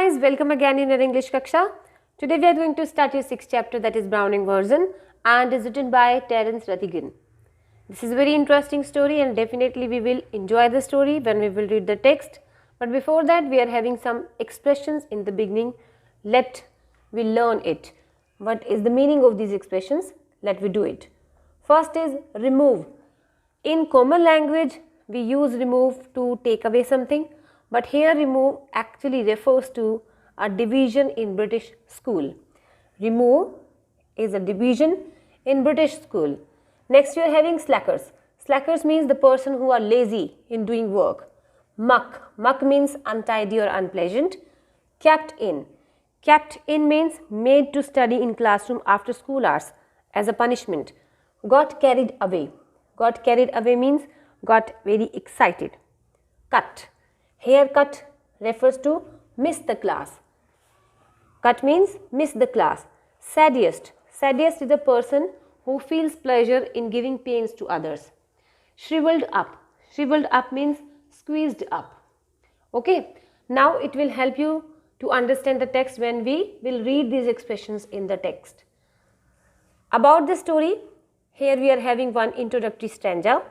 guys, welcome again in your English Kaksha. Today we are going to start your 6th chapter, that is Browning version, and is written by Terence Rattigan. This is a very interesting story and definitely we will enjoy the story when we will read the text. But before that we are having some expressions in the beginning. Let we learn it. What is the meaning of these expressions? Let we do it. First is remove. In common language we use remove to take away something. But here remove actually refers to a division in British school. Remove is a division in British school. Next we are having slackers. Slackers means the person who are lazy in doing work. Muck. Muck means untidy or unpleasant. Kept in. Kept in means made to study in classroom after school hours as a punishment. Got carried away. Got carried away means got very excited. Cut. Haircut refers to miss the class. Cut means miss the class. Sadist. Sadist is a person who feels pleasure in giving pains to others. Shriveled up. Shriveled up means squeezed up. Okay. Now it will help you to understand the text when we will read these expressions in the text. About the story, here we are having one introductory stanza.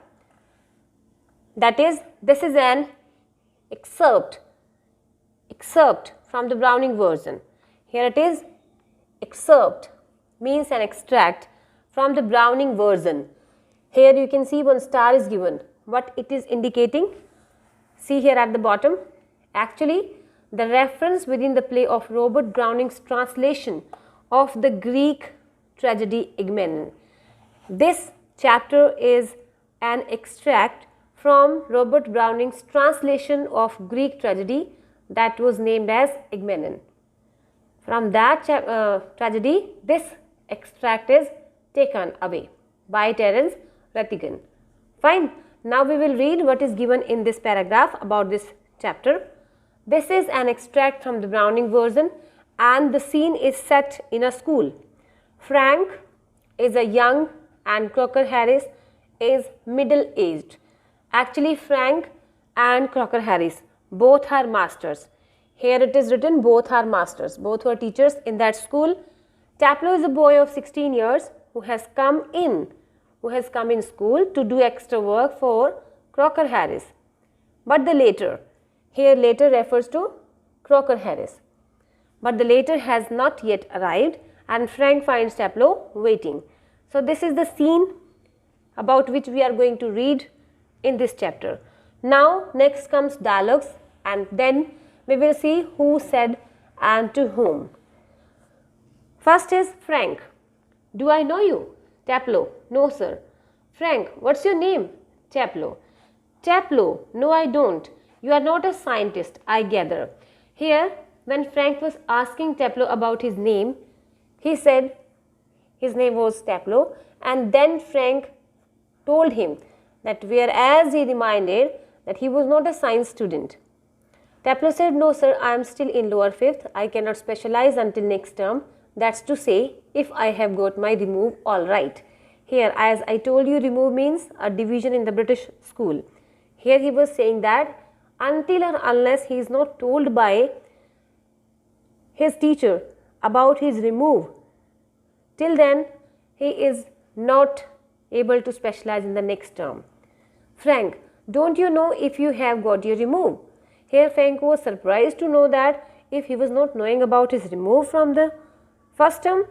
That is, this is an excerpt from the Browning version. Here it is, excerpt means an extract from the Browning version. Here you can see one star is given. What it is indicating? See here at the bottom. Actually, the reference within the play of Robert Browning's translation of the Greek tragedy Agamemnon. This chapter is an extract from Robert Browning's translation of Greek tragedy that was named as Agamemnon. From that tragedy, this extract is taken away by Terence Rattigan. Fine. Now we will read what is given in this paragraph about this chapter. This is an extract from the Browning version and the scene is set in a school. Frank is a young and Crocker Harris is middle-aged. Actually, Frank and Crocker Harris, both are masters. Here it is written, both are masters. Both were teachers in that school. Taplow is a boy of 16 years who has come in school to do extra work for Crocker Harris. But the later, here later refers to Crocker Harris. But the later has not yet arrived and Frank finds Taplow waiting. So this is the scene about which we are going to read in this chapter. Now next comes dialogues and then we will see who said and to whom. First is Frank. Do I know you? Taplow. No sir. Frank. What's your name? Taplow. Taplow. No I don't. You are not a scientist, I gather. Here when Frank was asking Taplow about his name, he said his name was Taplow and then Frank told him that whereas he reminded that he was not a science student. Taplow said, no sir, I am still in lower 5th. I cannot specialize until next term. That's to say, if I have got my remove all right. Here, as I told you, remove means a division in the British school. Here he was saying that until or unless he is not told by his teacher about his remove, till then he is not able to specialize in the next term. Frank, don't you know if you have got your remove? Here Frank was surprised to know that if he was not knowing about his remove from the first term.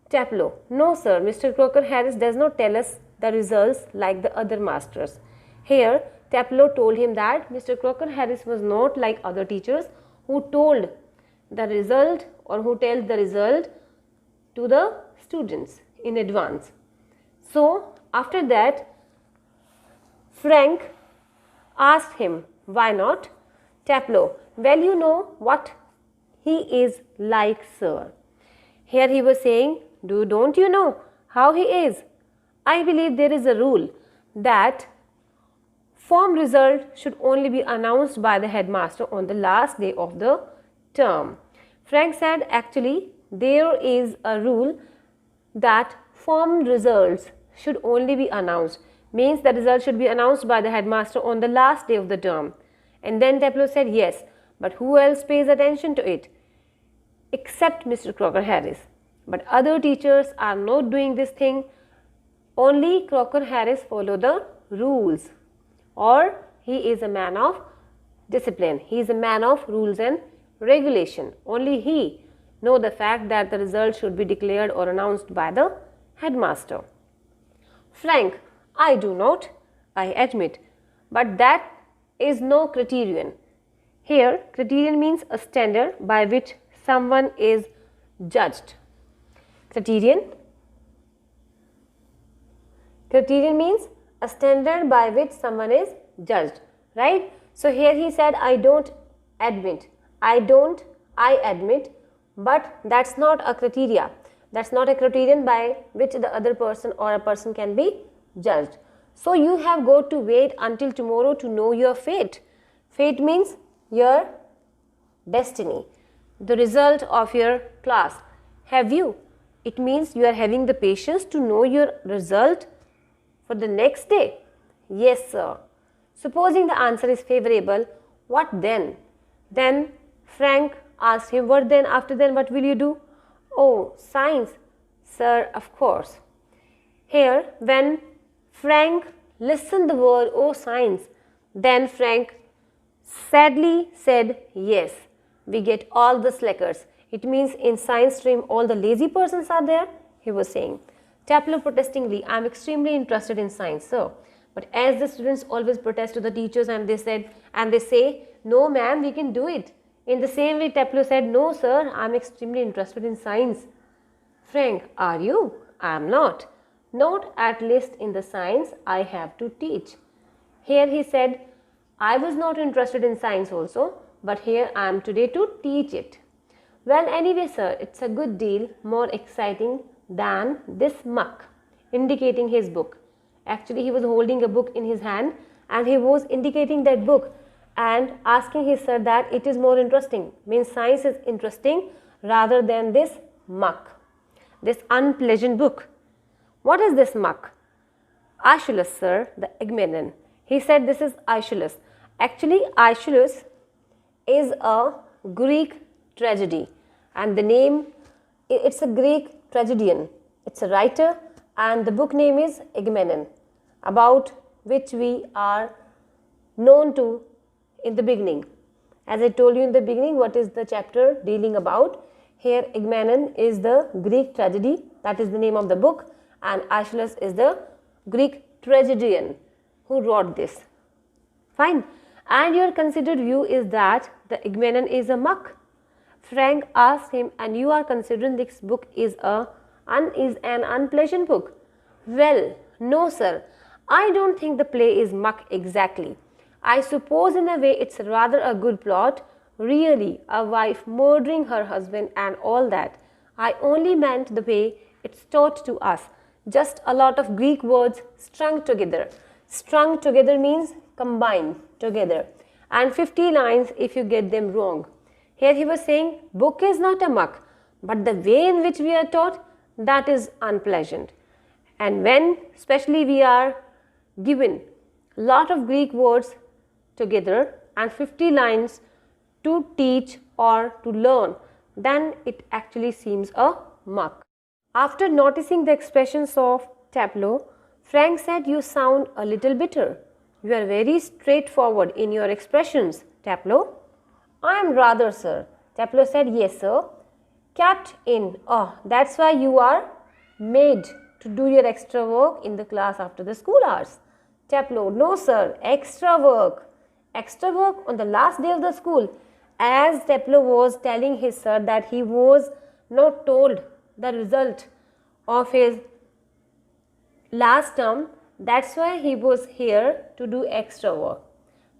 Taplow, no sir, Mr. Crocker Harris does not tell us the results like the other masters. Here Taplow told him that Mr. Crocker Harris was not like other teachers who told the result or who tells the result to the students in advance. So after that Frank asked him, why not? Taplow, well you know what he is like sir. Here he was saying, don't you know how he is? I believe there is a rule that form result should only be announced by the headmaster on the last day of the term. Frank said actually there is a rule that form results should only be announced. Means the result should be announced by the headmaster on the last day of the term. And then Taplow said yes, but who else pays attention to it? except Mr. Crocker Harris. But other teachers are not doing this thing. Only Crocker Harris follow the rules, or he is a man of discipline. He is a man of rules and regulation. Only he know the fact that the result should be declared or announced by the headmaster. Frank, I do not, I admit, but that is no criterion. Here, criterion means a standard by which someone is judged. Criterion means a standard by which someone is judged, right? So here he said, I don't admit, I admit, but that's not a criteria. That's not a criterion by which the other person or a person can be judged. So you have got to wait until tomorrow to know your fate. Fate means your destiny, the result of your class. Have you? It means you are having the patience to know your result for the next day. Yes, sir. Supposing the answer is favorable, what then? Then Frank asked him, what then? After then, what will you do? Oh, science, sir, of course. Here, when Frank listened the word, oh, science, then Frank sadly said, yes, we get all the slackers. It means in science stream, all the lazy persons are there, he was saying. Taplow protestingly, I am extremely interested in science, sir. But as the students always protest to the teachers and they say, no ma'am, we can do it. In the same way, Taplow said, no sir, I am extremely interested in science. Frank, are you? I am not. Not at least in the science I have to teach. Here he said, I was not interested in science also, but here I am today to teach it. Well, anyway sir, it's a good deal more exciting than this muck, indicating his book. Actually, he was holding a book in his hand and he was indicating that book and asking his sir that it is more interesting, means science is interesting rather than this muck, this unpleasant book. What is this muck? Aeschylus, sir, the Agamemnon. He said this is Aeschylus. Actually, Aeschylus is a Greek tragedy and the name, it's a Greek tragedian. It's a writer and the book name is Agamemnon, about which we are known to in the beginning. As I told you in the beginning, what is the chapter dealing about? Here Agamemnon is the Greek tragedy, that is the name of the book, and Aeschylus is the Greek tragedian who wrote this. Fine. And your considered view is that the Agamemnon is a muck. Frank asked him, and you are considering this book is an unpleasant book. Well, no sir, I don't think the play is muck exactly. I suppose in a way it's rather a good plot, really, a wife murdering her husband and all that. I only meant the way it's taught to us, just a lot of Greek words strung together. Strung together means combined together, and 50 lines if you get them wrong. Here he was saying book is not a muck, but the way in which we are taught, that is unpleasant. And when especially we are given lot of Greek words together and 50 lines to teach or to learn, then it actually seems a muck. After noticing the expressions of Taplow, Frank said, you sound a little bitter. You are very straightforward in your expressions, Taplow. I am rather, sir. Taplow said, yes, sir. Kept in. Oh, that's why you are made to do your extra work in the class after the school hours. Taplow, no, sir. Extra work. Extra work on the last day of the school. As Taplow was telling his sir that he was not told the result of his last term, that's why he was here to do extra work.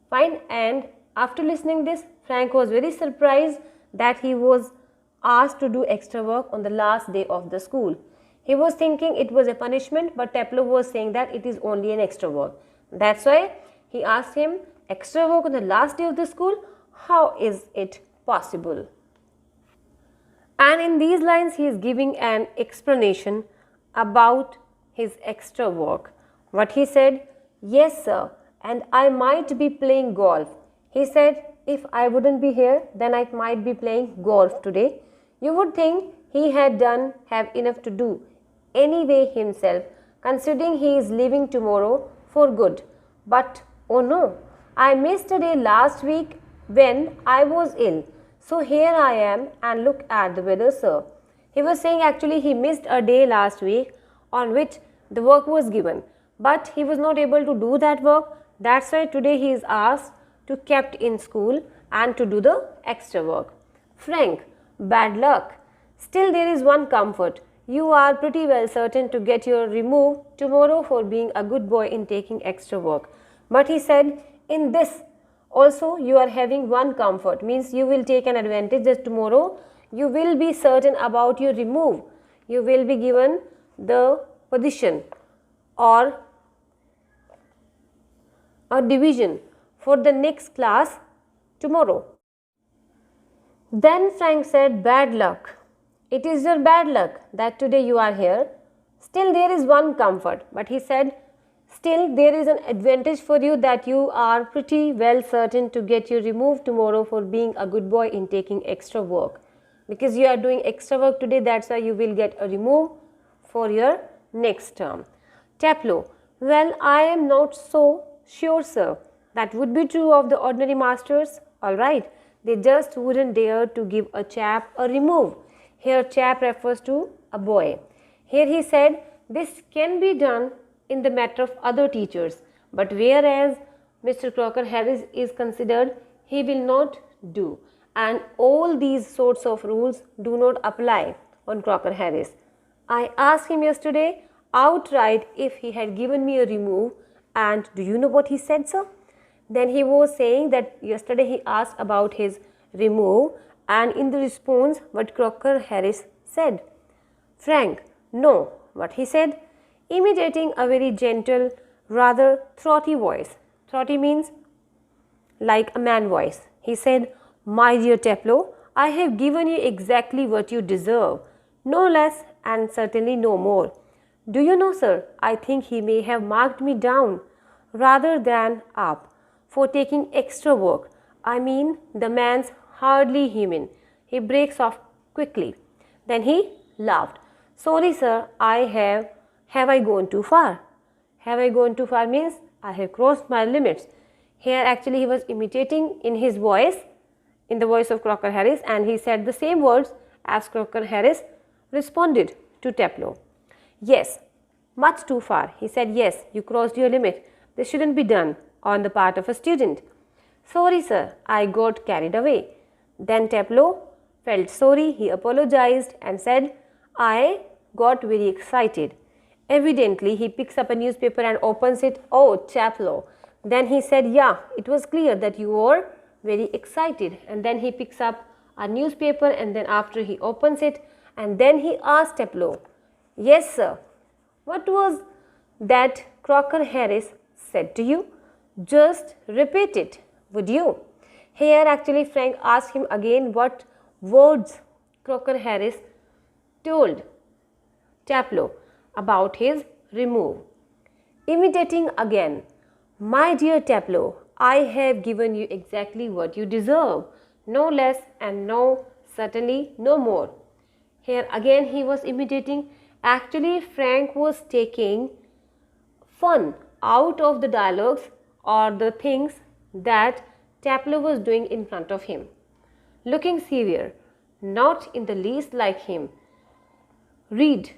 Fine. And after listening this, Frank was very surprised that he was asked to do extra work on the last day of the school. He was thinking it was a punishment, but Taplow was saying that it is only an extra work. That's why he asked him, extra work on the last day of the school? How is it possible? And in these lines, he is giving an explanation about his extra work. What he said, yes, sir, and I might be playing golf. He said, if I wouldn't be here, then I might be playing golf today. You would think he had have enough to do anyway himself, considering he is leaving tomorrow for good. But oh no, I missed a day last week when I was ill. So here I am, and look at the weather, sir. He was saying actually he missed a day last week on which the work was given, but he was not able to do that work. That's why today he is asked to kept in school and to do the extra work. Frank, bad luck. Still there is one comfort. You are pretty well certain to get your remove tomorrow for being a good boy in taking extra work. But he said, in this also you are having one comfort, means you will take an advantage that tomorrow you will be certain about your remove. You will be given the position or a division for the next class tomorrow. Then Frank said, bad luck. It is your bad luck that today you are here. Still there is one comfort, but he said, still there is an advantage for you that you are pretty well certain to get your remove tomorrow for being a good boy in taking extra work. Because you are doing extra work today, that's why you will get a remove for your next term. Tableau. Well, I am not so sure, sir. That would be true of the ordinary masters. Alright, they just wouldn't dare to give a chap a remove. Here chap refers to a boy. Here he said this can be done in the matter of other teachers, but whereas Mr. Crocker Harris is considered, he will not do. And all these sorts of rules do not apply on Crocker Harris. I asked him yesterday outright if he had given me a remove, and do you know what he said, sir? Then he was saying that yesterday he asked about his remove, and in the response what Crocker Harris said. Frank, no, what he said? Imitating a very gentle, rather throaty voice. Throaty means like a man voice. He said, my dear Tableau, I have given you exactly what you deserve, no less and certainly no more. Do you know, sir, I think he may have marked me down rather than up for taking extra work. I mean, the man's hardly human. He breaks off quickly. Then he laughed. Sorry, sir, have I gone too far? Have I gone too far means I have crossed my limits. Here actually he was imitating in his voice, in the voice of Crocker Harris, and he said the same words as Crocker Harris responded to Tableau. Yes, much too far. He said, yes, you crossed your limit. This shouldn't be done on the part of a student. Sorry, sir, I got carried away. Then Tableau felt sorry. He apologized and said, I got very excited. Evidently, he picks up a newspaper and opens it. Oh, Tableau. Then he said, yeah, it was clear that you were very excited. And then he picks up a newspaper, and then after he opens it, and then he asked Tableau, yes, sir, what was that Crocker Harris said to you? Just repeat it, would you? Here actually Frank asked him again what words Crocker Harris told Tableau about his remove. Imitating again. My dear Tableau, I have given you exactly what you deserve, no less and no, certainly no more. Here again he was imitating. Actually Frank was taking fun out of the dialogues or the things that Tableau was doing in front of him. Looking severe, not in the least like him. Read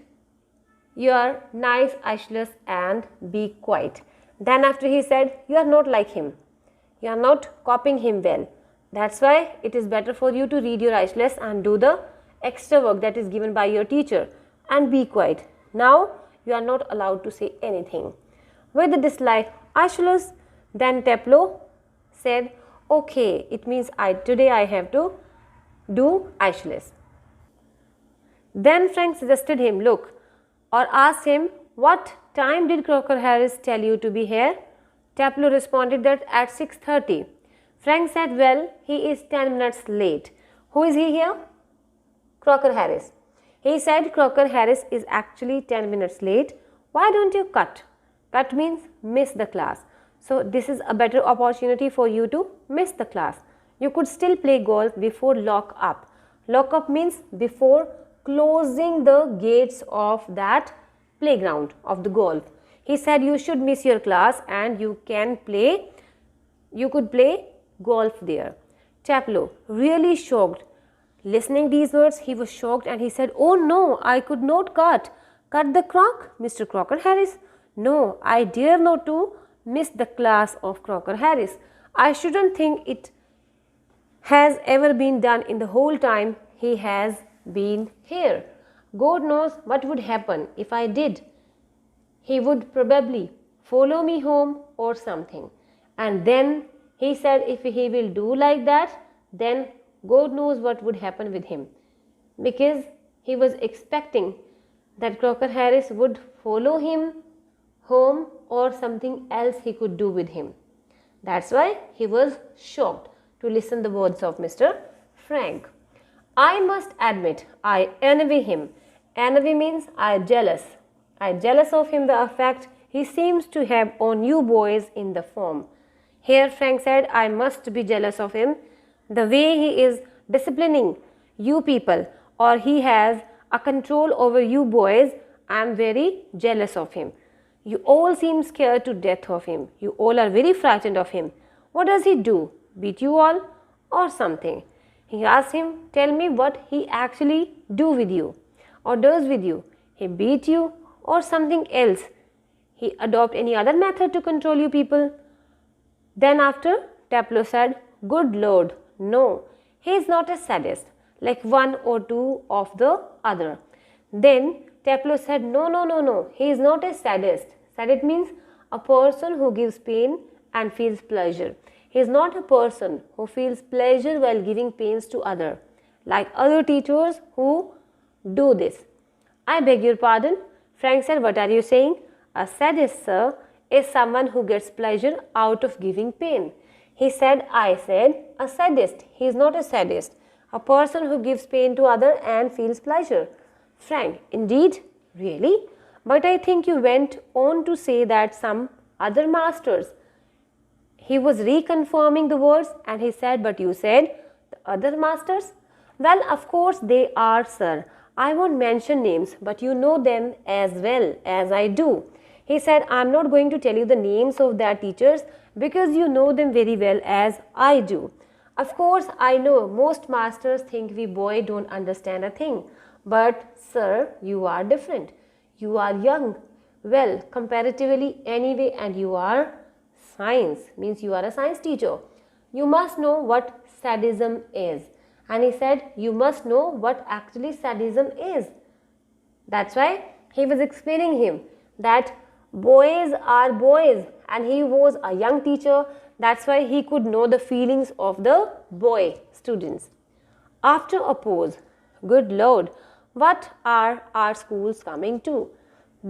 your nice Aeschylus and be quiet. Then after he said, you are not like him. You are not copying him well. That's why it is better for you to read your Aeschylus and do the extra work that is given by your teacher and be quiet. Now you are not allowed to say anything. With the dislike Aeschylus, then Tableau said, okay, it means today I have to do Aeschylus. Then Frank suggested him, look, or asked him, what time did Crocker Harris tell you to be here? Tableau responded that at 6:30. Frank said, well, he is 10 minutes late. Who is he here? Crocker Harris. He said Crocker Harris is actually 10 minutes late. Why don't you cut? Cut means miss the class. So this is a better opportunity for you to miss the class. You could still play golf before lock up. Lock up means before closing the gates of that playground of the golf. He said you should miss your class and you could play golf there. Taplow, really shocked. Listening these words, he was shocked and he said, "Oh no, I could not cut. Cut the crock, Mr. Crocker Harris? No, I dare not to miss the class of Crocker Harris. I shouldn't think it has ever been done in the whole time he has been here. God knows what would happen if I did. He would probably follow me home or something. And then he said if he will do like that, then God knows what would happen with him." Because he was expecting that Crocker Harris would follow him home or something else he could do with him. That's why he was shocked to listen the words of Mr. Frank. "I must admit, I envy him." Envy means I jealous. I jealous of him the effect he seems to have on you boys in the form. Here Frank said, "I must be jealous of him. The way he is disciplining you people, or he has a control over you boys, I am very jealous of him. You all seem scared to death of him. You all are very frightened of him. What does he do? Beat you all or something?" He asked him, "Tell me what he actually do with you or does with you. He beat you or something else? He adopt any other method to control you people?" Then after, Taplow said, "Good Lord, no, he is not a sadist like one or two of the other." Then Taplow said, No, he is not a sadist. Sadist means a person who gives pain and feels pleasure. He is not a person who feels pleasure while giving pains to other, like other teachers who do this." "I beg your pardon?" Frank said, "What are you saying?" "A sadist, sir, is someone who gets pleasure out of giving pain." He said, "I said a sadist. He is not a sadist. A person who gives pain to other and feels pleasure." Frank, "Indeed? Really? But I think you went on to say that some other masters." He was reconfirming the words and he said, "But you said the other masters?" "Well, of course they are, sir. I won't mention names, but you know them as well as I do." He said, "I'm not going to tell you the names of their teachers because you know them very well as I do. Of course, I know most masters think we boys don't understand a thing. But, sir, you are different. You are young, well, comparatively anyway, and you are science, means you are a science teacher. You must know what sadism is." And he said, "You must know what actually sadism is." That's why he was explaining him that boys are boys and he was a young teacher. That's why he could know the feelings of the boy students. After a pause, "Good Lord, what are our schools coming to?"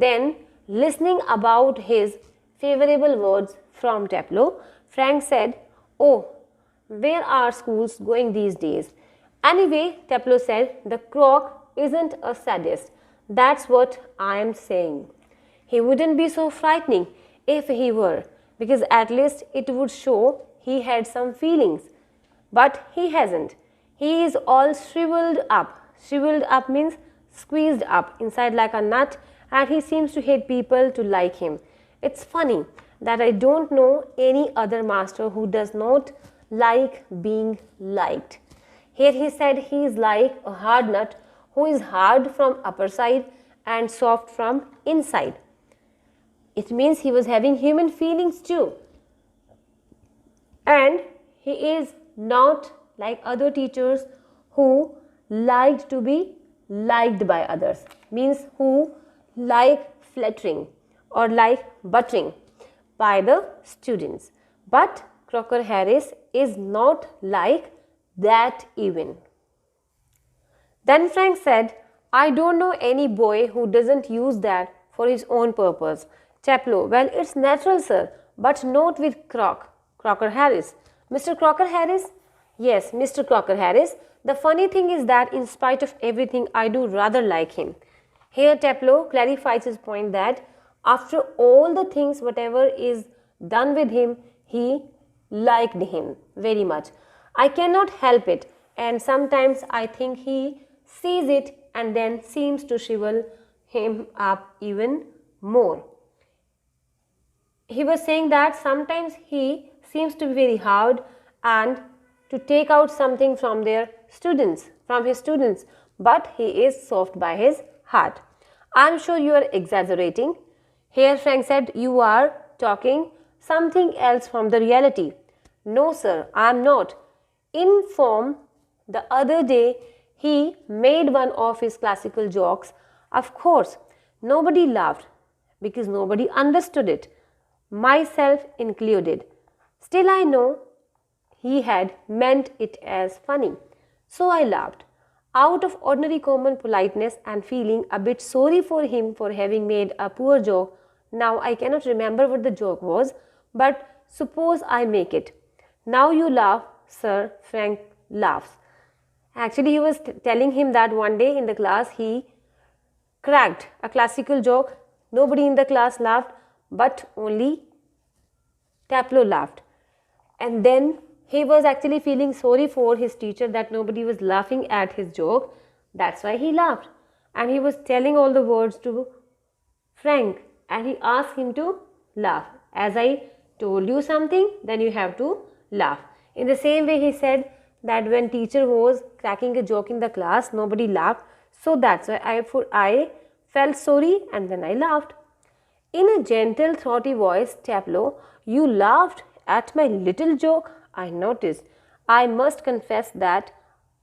Then, listening about his favorable words from Taplow, Frank said, "Oh, where are schools going these days?" "Anyway," Taplow said, "the croc isn't a sadist. That's what I am saying. He wouldn't be so frightening if he were, because at least it would show he had some feelings. But he hasn't. He is all shriveled up. Shriveled up means squeezed up inside like a nut, and he seems to hate people to like him. It's funny that I don't know any other master who does not like being liked." Here he said he is like a hard nut who is hard from upper side and soft from inside. It means he was having human feelings too. And he is not like other teachers who liked to be liked by others, means who like flattering or like buttering by the students. But Crocker Harris is not like that even. Then Frank said, "I don't know any boy who doesn't use that for his own purpose." Taplow, "Well, it's natural, sir, but not with Crocker Harris." "Mr. Crocker Harris?" "Yes, Mr. Crocker Harris. The funny thing is that in spite of everything, I do rather like him." Here Taplow clarifies his point that after all the things, whatever is done with him, he liked him very much. "I cannot help it. and sometimes I think he sees it and then seems to shrivel him up even more. He was saying that sometimes he seems to be very hard and to take out something from his students, but he is soft by his heart. I am sure you are exaggerating. Here Frank said, you are talking something else from the reality. No sir, I am not. In form, the other day he made one of his classical jokes. Of course, nobody laughed because nobody understood it, myself included. Still I know he had meant it as funny. So I laughed. Out of ordinary common politeness and feeling a bit sorry for him for having made a poor joke. Now I cannot remember what the joke was, but suppose I make it. Now you laugh, sir. Frank laughs. Actually, he was telling him that one day in the class he cracked a classical joke. Nobody in the class laughed, but only Taplow laughed. And then he was actually feeling sorry for his teacher that nobody was laughing at his joke. That's why he laughed. And he was telling all the words to Frank and he asked him to laugh. As I told you something, then you have to laugh. In the same way, he said that when teacher was cracking a joke in the class, nobody laughed. So that's why I felt sorry and then I laughed. In a gentle, throaty voice, Taplow, you laughed at my little joke. I noticed. I must confess that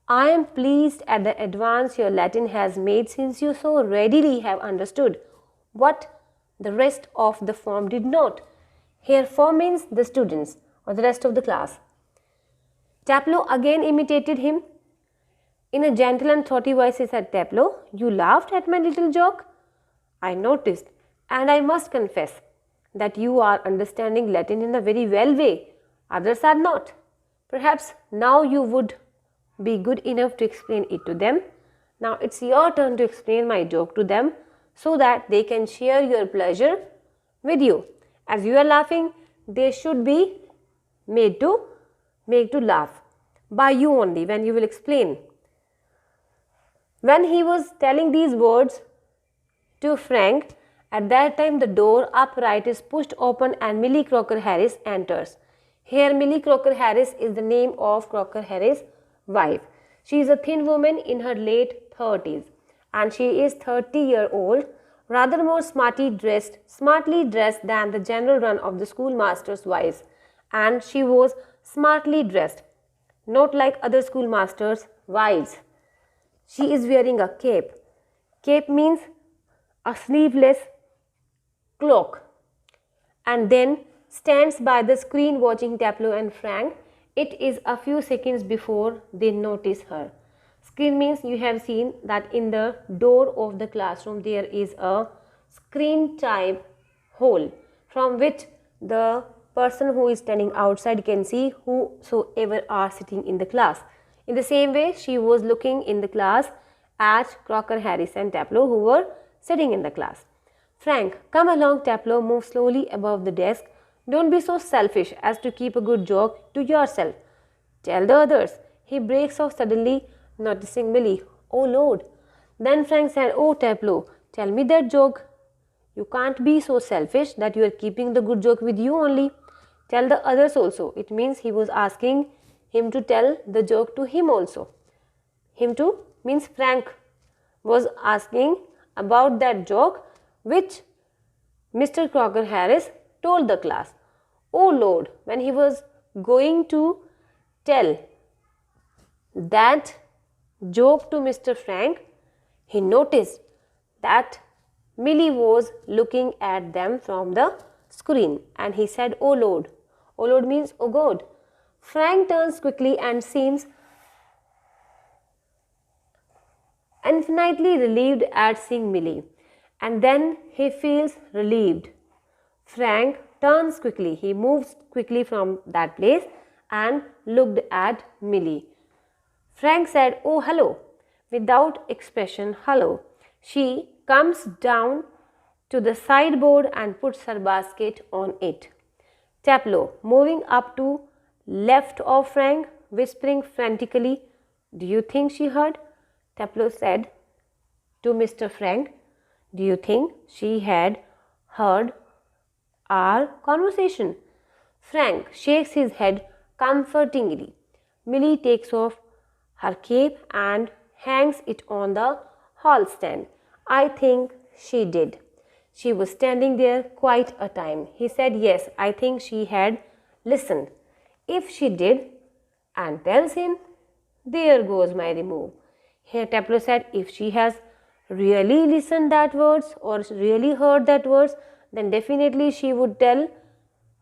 I am pleased at the advance your Latin has made since you so readily have understood what the rest of the form did not. Here form means the students or the rest of the class. Taplow again imitated him. In a gentle and throaty voice he said, Taplow, you laughed at my little joke? I noticed, and I must confess that you are understanding Latin in a very well way. Others are not. Perhaps now you would be good enough to explain it to them. Now it's your turn to explain my joke to them so that they can share your pleasure with you. As you are laughing, they should be made to laugh by you only when you will explain. When he was telling these words to Frank, at that time the door upright is pushed open and Millie Crocker Harris enters. Here Millie Crocker Harris is the name of Crocker Harris' wife. She is a thin woman in her late 30s and she is 30-year-old, rather more smartly dressed than the general run of the schoolmaster's wives. And she was smartly dressed, not like other schoolmasters' wives. She is wearing a cape. Cape means a sleeveless cloak, and then stands by the screen watching Taplow and Frank. It is a few seconds before they notice her. Screen means you have seen that in the door of the classroom there is a screen type hole from which the person who is standing outside can see whosoever are sitting in the class. In the same way, she was looking in the class at Crocker Harris and Taplow who were sitting in the class. Frank, come along. Taplow moved slowly above the desk. Don't be so selfish as to keep a good joke to yourself. Tell the others. He breaks off suddenly, noticing Millie. Oh Lord. Then Frank said, oh Taplow, tell me that joke. You can't be so selfish that you are keeping the good joke with you only. Tell the others also. It means he was asking him to tell the joke to him also. Him too means Frank was asking about that joke which Mr. Crocker Harris told the class. Oh Lord, when he was going to tell that joke to Mr. Frank, he noticed that Millie was looking at them from the screen and he said, oh Lord. Oh Lord means, oh God. Frank turns quickly and seems infinitely relieved at seeing Millie. And then he feels relieved. Frank turns quickly. He moves quickly from that place and looked at Millie. Frank said, oh hello, without expression, hello. She comes down to the sideboard and puts her basket on it. Taplow, moving up to left of Frank, whispering frantically, Do you think she heard? Taplow said to Mr. Frank, do you think she had heard our conversation? Frank shakes his head comfortingly. Millie takes off her cape and hangs it on the hall stand. I think she did. She was standing there quite a time. He said, yes, I think she had listened. If she did, and tells him, there goes my remove. Here Taplow said, if she has really listened that words or really heard that words, then definitely she would tell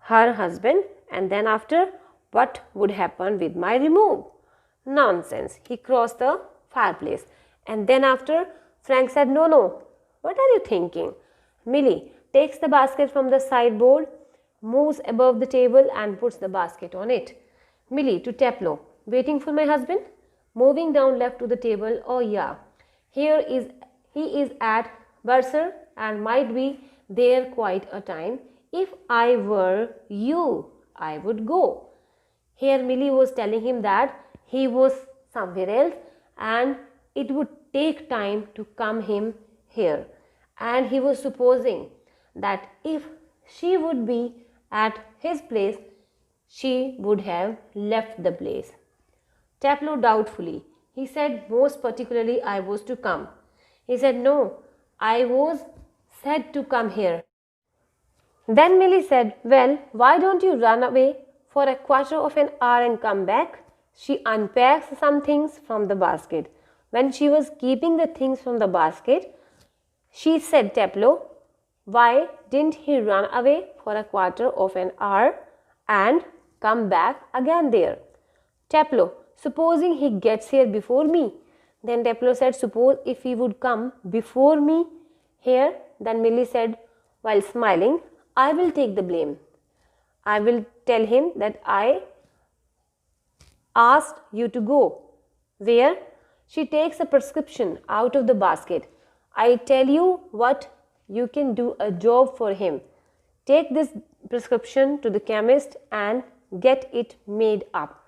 her husband, and then after, what would happen with my remove? Nonsense. He crossed the fireplace. And then after, Frank said, no, what are you thinking? Millie takes the basket from the sideboard, moves above the table and puts the basket on it. Millie to Taplow, waiting for my husband? Moving down left to the table, oh yeah, he is at Bursar and might be there quite a time. If I were you, I would go. Here Millie was telling him that he was somewhere else and it would take time to come him here. And he was supposing that if she would be at his place, she would have left the place. Taplow doubtfully. He said, most particularly I was to come. He said, no, I was said to come here. Then Millie said, well, why don't you run away for a quarter of an hour and come back? She unpacks some things from the basket. When she was keeping the things from the basket, she said, Taplow, why didn't he run away for a quarter of an hour and come back again there? Taplow, supposing he gets here before me. Then Taplow said, suppose if he would come before me here. Then Millie said, while smiling, I will take the blame. I will tell him that I asked you to go. Where? She takes a prescription out of the basket. I tell you what, you can do a job for him. Take this prescription to the chemist and get it made up.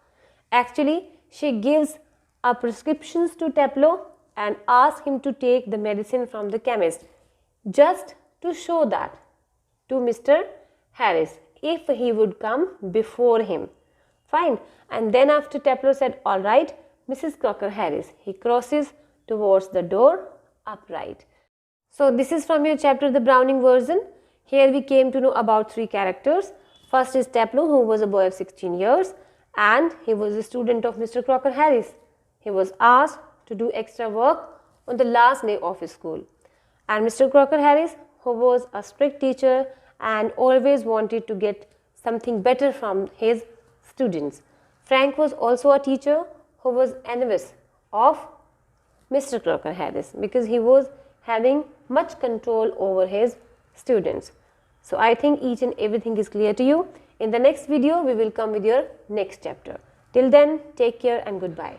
Actually, she gives a prescriptions to Taplow and asks him to take the medicine from the chemist, just to show that to Mr. Harris, if he would come before him. Fine. And then after Taplow said, all right, Mrs. Crocker Harris, he crosses towards the door upright. So this is from your chapter, the Browning version. Here we came to know about three characters. First is Taplow, who was a boy of 16 years and he was a student of Mr. Crocker Harris. He was asked to do extra work on the last day of his school. And Mr. Crocker Harris, who was a strict teacher and always wanted to get something better from his students. Frank was also a teacher who was envious of Mr. Crocker Harris because he was having much control over his students. So I think each and everything is clear to you. In the next video, we will come with your next chapter. Till then, take care and goodbye.